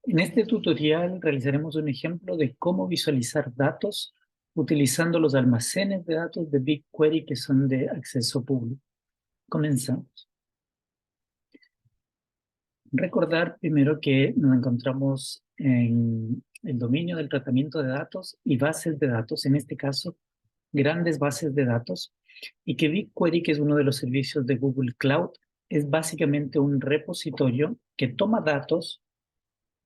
En este tutorial realizaremos un ejemplo de cómo visualizar datos utilizando los almacenes de datos de BigQuery que son de acceso público. Comenzamos. Recordar primero que nos encontramos en el dominio del tratamiento de datos y bases de datos, en este caso, grandes bases de datos, y que BigQuery, que es uno de los servicios de Google Cloud, es básicamente un repositorio que toma datos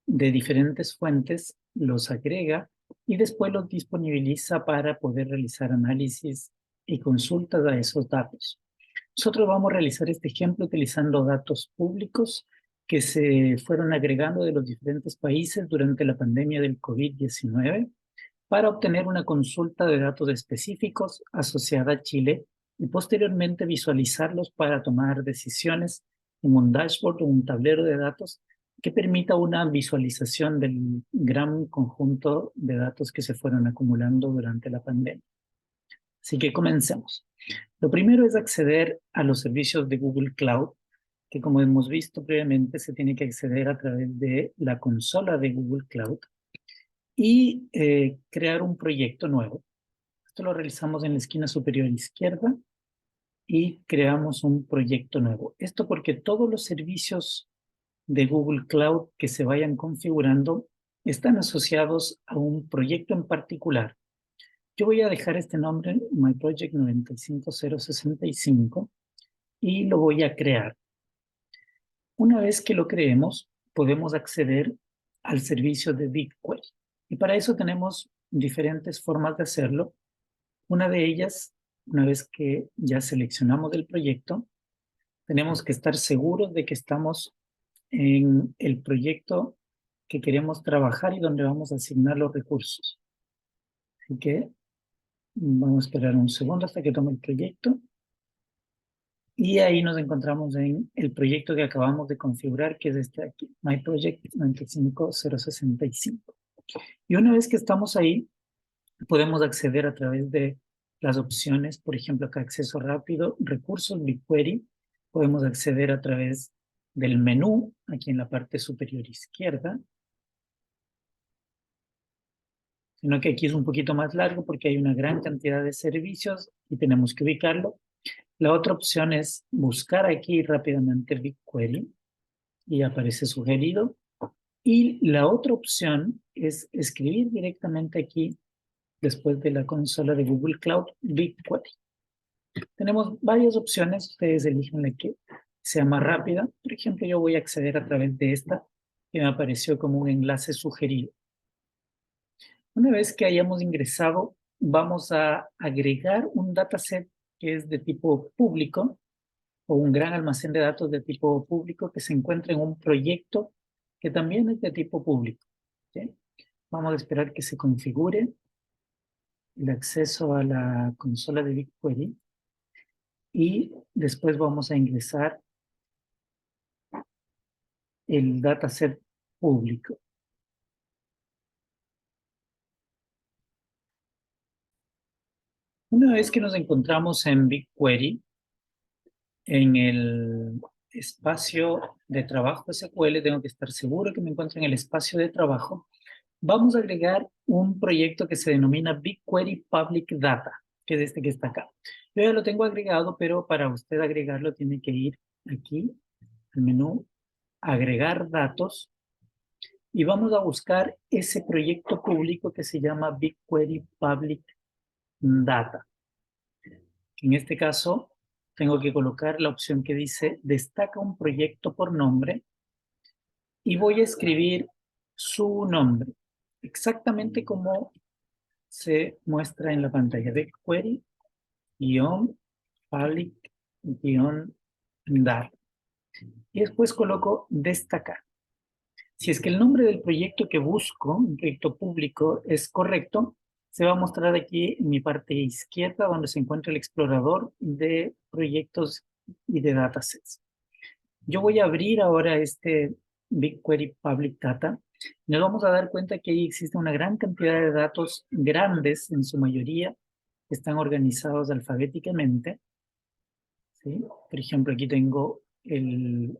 de diferentes fuentes, los agrega y después los disponibiliza para poder realizar análisis y consultas a esos datos. Nosotros vamos a realizar este ejemplo utilizando datos públicos que se fueron agregando de los diferentes países durante la pandemia del COVID-19 para obtener una consulta de datos específicos asociada a Chile y posteriormente visualizarlos para tomar decisiones en un dashboard o un tablero de datos que permita una visualización del gran conjunto de datos que se fueron acumulando durante la pandemia. Así que comencemos. Lo primero es acceder a los servicios de Google Cloud, que como hemos visto previamente se tiene que acceder a través de la consola de Google Cloud y crear un proyecto nuevo. Esto lo realizamos en la esquina superior izquierda y creamos un proyecto nuevo. Esto porque todos los servicios de Google Cloud que se vayan configurando están asociados a un proyecto en particular. Yo voy a dejar este nombre, My Project 95065, y lo voy a crear. Una vez que lo creemos, podemos acceder al servicio de BigQuery. Y para eso tenemos diferentes formas de hacerlo. Una de ellas, una vez que ya seleccionamos el proyecto, tenemos que estar seguros de que estamos en el proyecto que queremos trabajar y donde vamos a asignar los recursos. Así que vamos a esperar un segundo hasta que tome el proyecto. Y ahí nos encontramos en el proyecto que acabamos de configurar, que es este de aquí, My Project 95065. Y una vez que estamos ahí, podemos acceder a través de las opciones, por ejemplo, acá acceso rápido, recursos, BigQuery. Podemos acceder a través del menú, aquí en la parte superior izquierda. Sino que aquí es un poquito más largo porque hay una gran cantidad de servicios y tenemos que ubicarlo. La otra opción es buscar aquí rápidamente BigQuery y aparece sugerido. Y la otra opción es escribir directamente aquí, después de la consola de Google Cloud, BigQuery. Tenemos varias opciones, ustedes eligen la que sea más rápida. Por ejemplo, yo voy a acceder a través de esta, que me apareció como un enlace sugerido. Una vez que hayamos ingresado, vamos a agregar un dataset que es de tipo público o un gran almacén de datos de tipo público que se encuentra en un proyecto que también es de tipo público. ¿Sí? Vamos a esperar que se configure el acceso a la consola de BigQuery y después vamos a ingresar el dataset público. Una vez que nos encontramos en BigQuery, en el espacio de trabajo SQL, tengo que estar seguro que me encuentro en el espacio de trabajo. Vamos a agregar un proyecto que se denomina BigQuery Public Data, que es este que está acá. Yo ya lo tengo agregado, pero para usted agregarlo tiene que ir aquí al menú, agregar datos, y vamos a buscar ese proyecto público que se llama BigQuery Public Data. En este caso, tengo que colocar la opción que dice destaca un proyecto por nombre y voy a escribir su nombre, exactamente como se muestra en la pantalla de query-public-dar. Y después coloco destacar. Si es que el nombre del proyecto que busco, un proyecto público, es correcto, se va a mostrar aquí en mi parte izquierda donde se encuentra el explorador de proyectos y de datasets. Yo voy a abrir ahora este BigQuery Public Data. Nos vamos a dar cuenta que ahí existe una gran cantidad de datos grandes, en su mayoría, que están organizados alfabéticamente. ¿Sí? Por ejemplo, aquí tengo el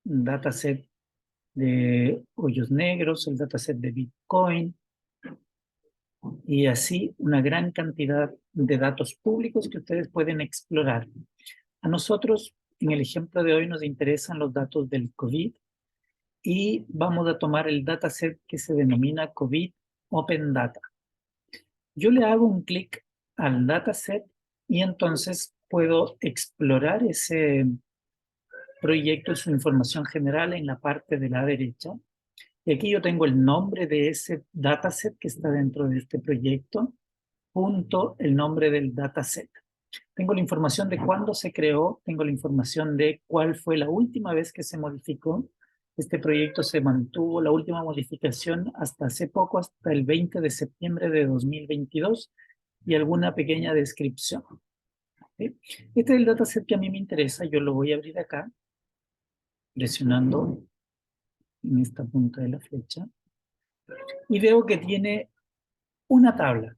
dataset de hoyos negros, el dataset de Bitcoin, y así una gran cantidad de datos públicos que ustedes pueden explorar. A nosotros, en el ejemplo de hoy, nos interesan los datos del COVID y vamos a tomar el dataset que se denomina COVID Open Data. Yo le hago un clic al dataset y entonces puedo explorar ese proyecto, su información general en la parte de la derecha. Y aquí yo tengo el nombre de ese dataset que está dentro de este proyecto, punto el nombre del dataset. Tengo la información de cuándo se creó, tengo la información de cuál fue la última vez que se modificó. Este proyecto se mantuvo, la última modificación hasta hace poco, hasta el 20 de septiembre de 2022, y alguna pequeña descripción. ¿Sí? Este es el dataset que a mí me interesa, yo lo voy a abrir acá, presionando en esta punta de la flecha, y veo que tiene una tabla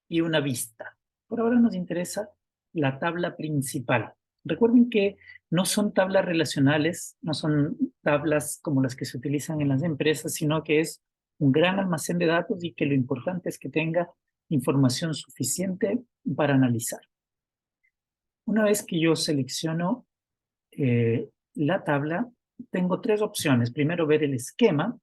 y una vista. Por ahora nos interesa la tabla principal. Recuerden que no son tablas relacionales, no son tablas como las que se utilizan en las empresas, sino que es un gran almacén de datos y que lo importante es que tenga información suficiente para analizar. Una vez que yo selecciono la tabla, tengo tres opciones. Primero, ver el esquema,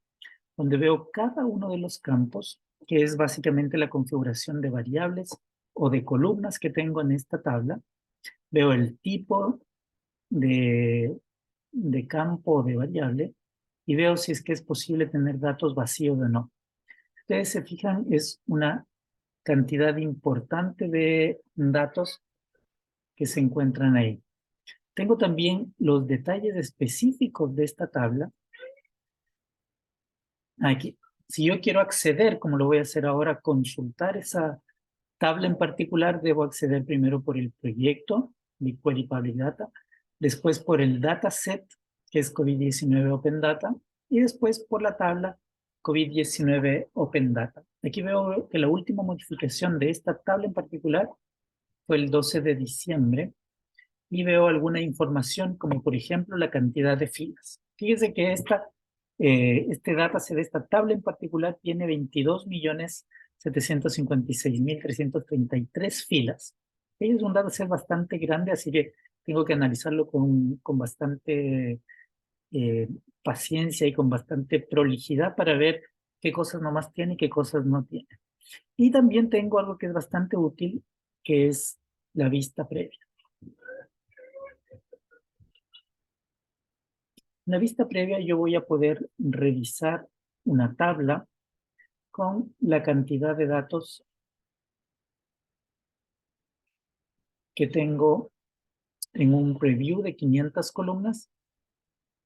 donde veo cada uno de los campos, que es básicamente la configuración de variables o de columnas que tengo en esta tabla. Veo el tipo de campo o de variable y veo si es que es posible tener datos vacíos o no. Ustedes se fijan, es una cantidad importante de datos que se encuentran ahí. Tengo también los detalles específicos de esta tabla. Aquí, si yo quiero acceder, como lo voy a hacer ahora, consultar esa tabla en particular, debo acceder primero por el proyecto, BigQuery Public Data, después por el dataset, que es COVID-19 Open Data, y después por la tabla COVID-19 Open Data. Aquí veo que la última modificación de esta tabla en particular fue el 12 de diciembre, y veo alguna información como por ejemplo la cantidad de filas. Fíjese que este dataset de esta tabla en particular tiene 22.756.333 filas. Es un dataset bastante grande, así que tengo que analizarlo con bastante eh, paciencia y con bastante prolijidad para ver qué cosas nomás tiene y qué cosas no tiene. Y también tengo algo que es bastante útil, que es la vista previa. En la vista previa yo voy a poder revisar una tabla con la cantidad de datos que tengo en un preview de 500 columnas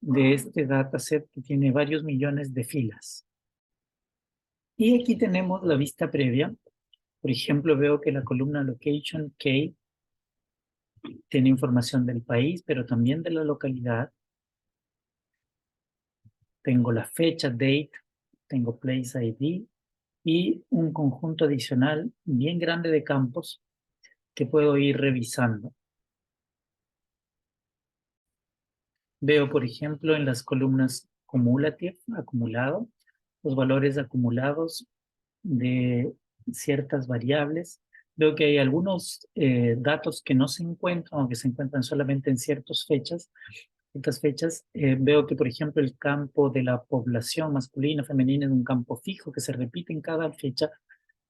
de este dataset que tiene varios millones de filas. Y aquí tenemos la vista previa. Por ejemplo, veo que la columna Location K tiene información del país, pero también de la localidad. Tengo la fecha, date, tengo place ID y un conjunto adicional bien grande de campos que puedo ir revisando. Veo, por ejemplo, en las columnas cumulative, acumulado, los valores acumulados de ciertas variables. Veo que hay algunos datos que no se encuentran o que se encuentran solamente en ciertas fechas. Veo que, por ejemplo, el campo de la población masculina, femenina es un campo fijo que se repite en cada fecha.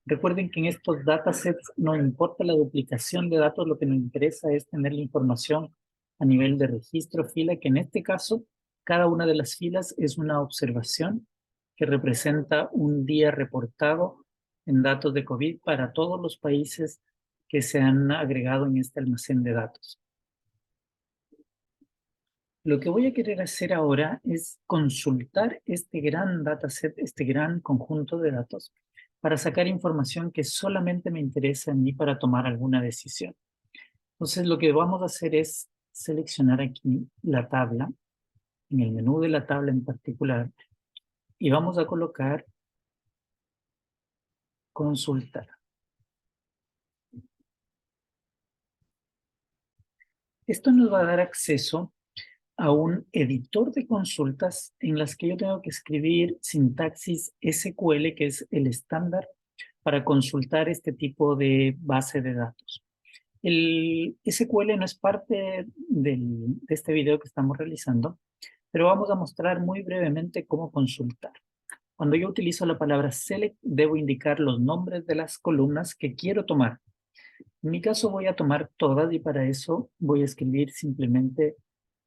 Recuerden que en estos datasets no importa la duplicación de datos, lo que nos interesa es tener la información a nivel de registro fila, que en este caso cada una de las filas es una observación que representa un día reportado en datos de COVID para todos los países que se han agregado en este almacén de datos. Lo que voy a querer hacer ahora es consultar este gran dataset, este gran conjunto de datos, para sacar información que solamente me interesa a mí para tomar alguna decisión. Entonces, lo que vamos a hacer es seleccionar aquí la tabla, en el menú de la tabla en particular, y vamos a colocar consultar. Esto nos va a dar acceso a un editor de consultas en las que yo tengo que escribir sintaxis SQL, que es el estándar para consultar este tipo de base de datos. El SQL no es parte de este video que estamos realizando, pero vamos a mostrar muy brevemente cómo consultar. Cuando yo utilizo la palabra select, debo indicar los nombres de las columnas que quiero tomar. En mi caso voy a tomar todas y para eso voy a escribir simplemente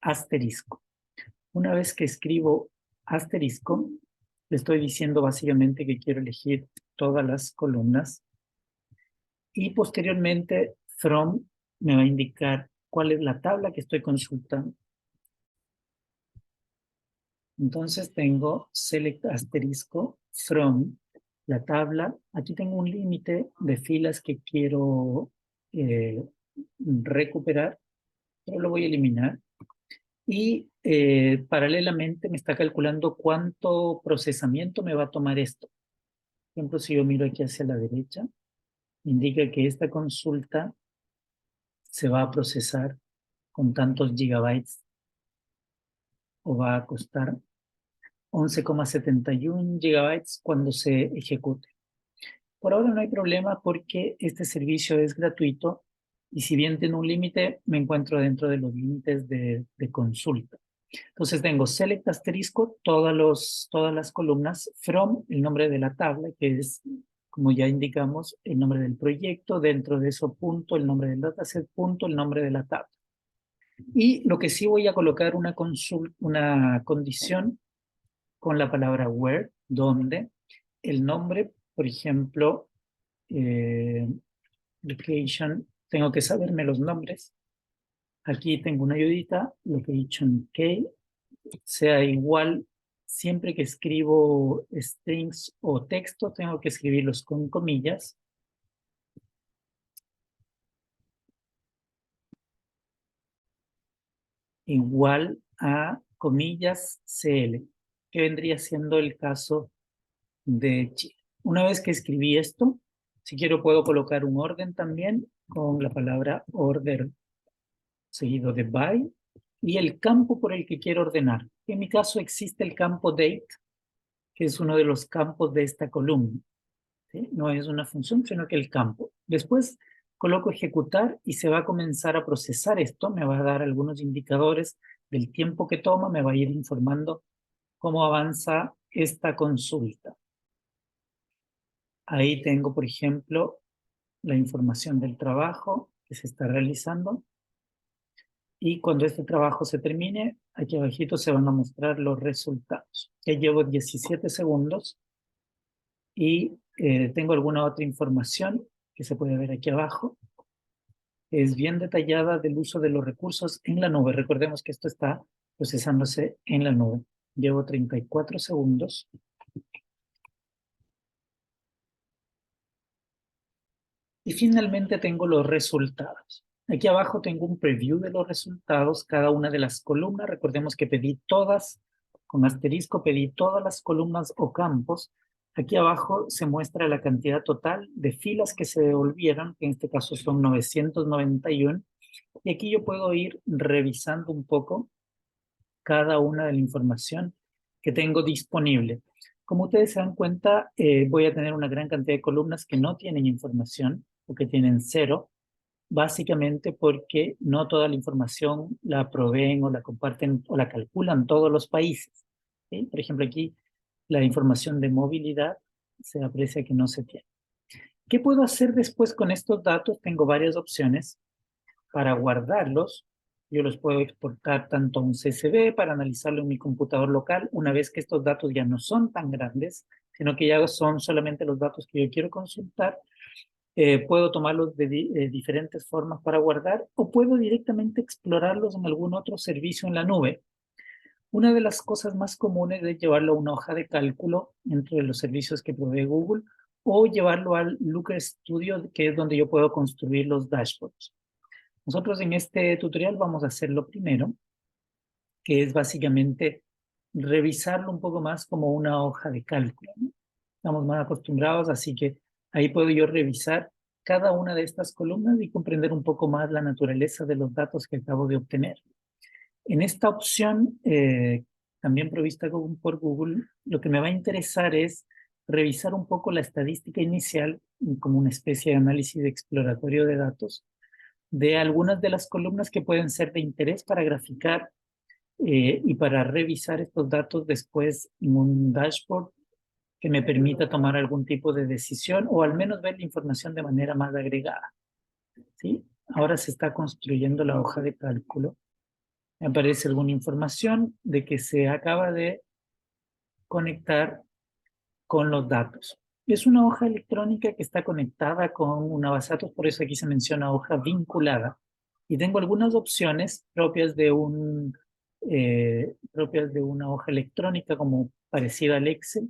asterisco. Una vez que escribo asterisco, le estoy diciendo básicamente que quiero elegir todas las columnas y posteriormente from me va a indicar cuál es la tabla que estoy consultando. Entonces tengo select asterisco from la tabla. Aquí tengo un límite de filas que quiero recuperar, pero lo voy a eliminar. Y paralelamente me está calculando cuánto procesamiento me va a tomar esto. Por ejemplo, si yo miro aquí hacia la derecha, indica que esta consulta se va a procesar con tantos gigabytes o va a costar 11,71 gigabytes cuando se ejecute. Por ahora no hay problema porque este servicio es gratuito y si bien tiene un límite, me encuentro dentro de los límites de consulta. Entonces tengo select asterisco, todas las columnas, from, el nombre de la tabla, que es, como ya indicamos, el nombre del proyecto, dentro de eso punto, el nombre del dataset, punto, el nombre de la tabla. Y lo que sí voy a colocar una condición con la palabra where, donde el nombre, por ejemplo, location, tengo que saberme los nombres. Aquí tengo una ayudita, location key, sea igual, siempre que escribo strings o texto, tengo que escribirlos con comillas. Igual a comillas CL, que vendría siendo el caso de Chile. Una vez que escribí esto, si quiero puedo colocar un orden también con la palabra order seguido de by y el campo por el que quiero ordenar. En mi caso existe el campo date, que es uno de los campos de esta columna. ¿Sí? No es una función, sino que el campo. Después coloco ejecutar y se va a comenzar a procesar esto. Me va a dar algunos indicadores del tiempo que toma, me va a ir informando cómo avanza esta consulta. Ahí tengo, por ejemplo, la información del trabajo que se está realizando. Y cuando este trabajo se termine, aquí abajito se van a mostrar los resultados. Ya llevo 17 segundos y tengo alguna otra información que se puede ver aquí abajo. Es bien detallada del uso de los recursos en la nube. Recordemos que esto está procesándose en la nube. Llevo 34 segundos. Y finalmente tengo los resultados. Aquí abajo tengo un preview de los resultados, cada una de las columnas. Recordemos que pedí todas, con asterisco, pedí todas las columnas o campos. Aquí abajo se muestra la cantidad total de filas que se devolvieron, que en este caso son 991. Y aquí yo puedo ir revisando un poco cada una de la información que tengo disponible. Como ustedes se dan cuenta, voy a tener una gran cantidad de columnas que no tienen información o que tienen cero, básicamente porque no toda la información la proveen o la comparten o la calculan todos los países. ¿Sí? Por ejemplo, aquí la información de movilidad se aprecia que no se tiene. ¿Qué puedo hacer después con estos datos? Tengo varias opciones para guardarlos. Yo los puedo exportar tanto a un CSV para analizarlo en mi computador local, una vez que estos datos ya no son tan grandes, sino que ya son solamente los datos que yo quiero consultar. Puedo tomarlos de diferentes formas para guardar o puedo directamente explorarlos en algún otro servicio en la nube. Una de las cosas más comunes es llevarlo a una hoja de cálculo entre los servicios que provee Google o llevarlo al Looker Studio, que es donde yo puedo construir los dashboards. Nosotros en este tutorial vamos a hacer lo primero, que es básicamente revisarlo un poco más como una hoja de cálculo, ¿no? Estamos más acostumbrados, así que ahí puedo yo revisar cada una de estas columnas y comprender un poco más la naturaleza de los datos que acabo de obtener. En esta opción, también provista por Google, lo que me va a interesar es revisar un poco la estadística inicial, como una especie de análisis exploratorio de datos, de algunas de las columnas que pueden ser de interés para graficar y para revisar estos datos después en un dashboard que me permita tomar algún tipo de decisión o al menos ver la información de manera más agregada. ¿Sí? Ahora se está construyendo la hoja de cálculo. Me aparece alguna información de que se acaba de conectar con los datos. Es una hoja electrónica que está conectada con una base de datos, por eso aquí se menciona hoja vinculada. Y tengo algunas opciones propias de una hoja electrónica como parecida al Excel,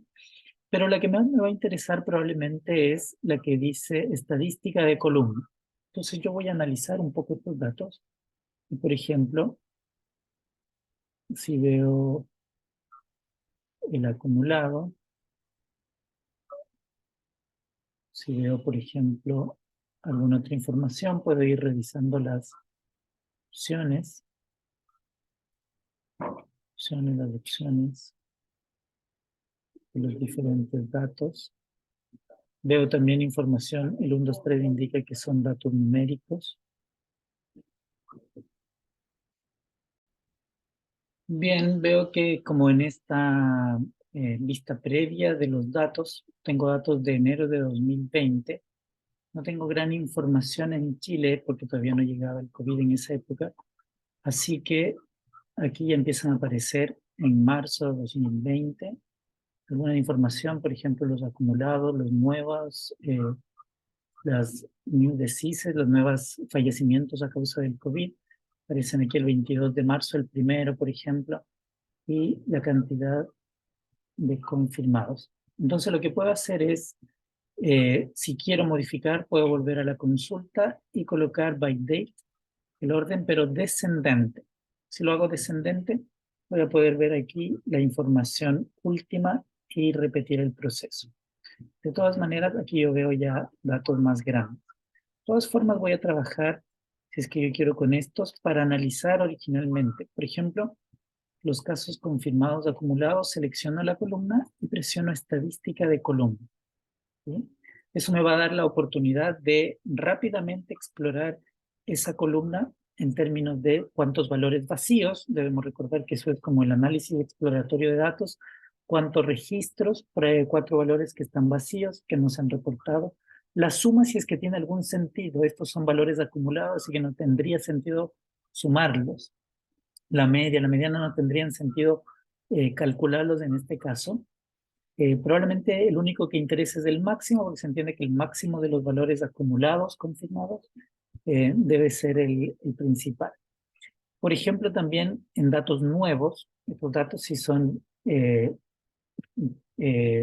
pero la que más me va a interesar probablemente es la que dice estadística de columna. Entonces yo voy a analizar un poco estos datos. Y por ejemplo, si veo el acumulado, si veo, por ejemplo, alguna otra información, puedo ir revisando las opciones, las opciones de los diferentes datos. Veo también información, el 1, 2, 3 indica que son datos numéricos. Bien, veo que como en esta vista previa de los datos, tengo datos de enero de 2020. No tengo gran información en Chile porque todavía no llegaba el COVID en esa época. Así que aquí ya empiezan a aparecer en marzo de 2020 alguna información, por ejemplo, los acumulados, las new deceases, los nuevos fallecimientos a causa del COVID. Aparecen aquí el 22 de marzo, el primero, por ejemplo, y la cantidad de confirmados. Entonces, lo que puedo hacer es, si quiero modificar, puedo volver a la consulta y colocar by date el orden, pero descendente. Si lo hago descendente, voy a poder ver aquí la información última y repetir el proceso. De todas maneras, aquí yo veo ya datos más grandes. De todas formas, voy a trabajar, si es que yo quiero con estos, para analizar originalmente. Por ejemplo, los casos confirmados acumulados, selecciono la columna y presiono estadística de columna. ¿Sí? Eso me va a dar la oportunidad de rápidamente explorar esa columna en términos de cuántos valores vacíos, debemos recordar que eso es como el análisis exploratorio de datos, cuántos registros, 4 valores que están vacíos, que no se han reportado, la suma si es que tiene algún sentido, estos son valores acumulados, así que no tendría sentido sumarlos, la media, la mediana no tendrían sentido calcularlos en este caso. Probablemente el único que interesa es el máximo, porque se entiende que el máximo de los valores acumulados, confirmados, debe ser el principal. Por ejemplo, también en datos nuevos, estos datos sí son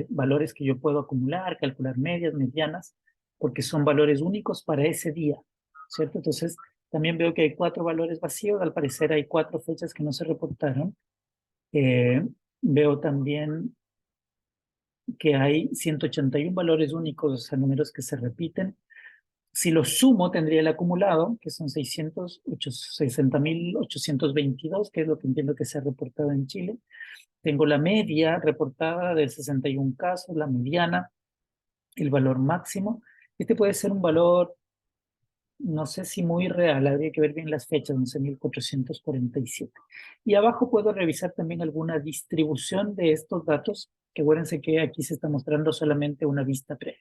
valores que yo puedo acumular, calcular medias, medianas, porque son valores únicos para ese día, ¿cierto? Entonces, también veo que hay 4 valores vacíos, al parecer hay 4 fechas que no se reportaron. Veo también que hay 181 valores únicos, o sea, números que se repiten. Si los sumo, tendría el acumulado, que son 60.822, que es lo que entiendo que se ha reportado en Chile. Tengo la media reportada de 61 casos, la mediana, el valor máximo. Este puede ser un valor, no sé si muy real, habría que ver bien las fechas, 11.447. Y abajo puedo revisar también alguna distribución de estos datos, que acuérdense que aquí se está mostrando solamente una vista previa.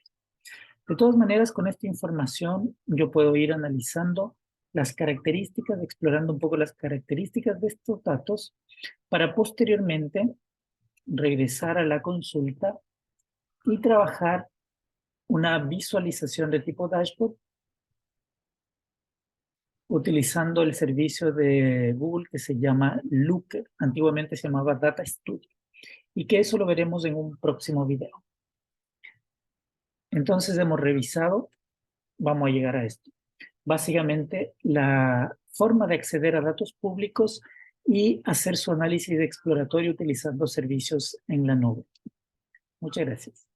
De todas maneras, con esta información yo puedo ir analizando las características, explorando un poco las características de estos datos para posteriormente regresar a la consulta y trabajar una visualización de tipo dashboard utilizando el servicio de Google que se llama Looker, antiguamente se llamaba Data Studio, y que eso lo veremos en un próximo video. Entonces hemos revisado, vamos a llegar a esto. Básicamente, la forma de acceder a datos públicos y hacer su análisis exploratorio utilizando servicios en la nube. Muchas gracias.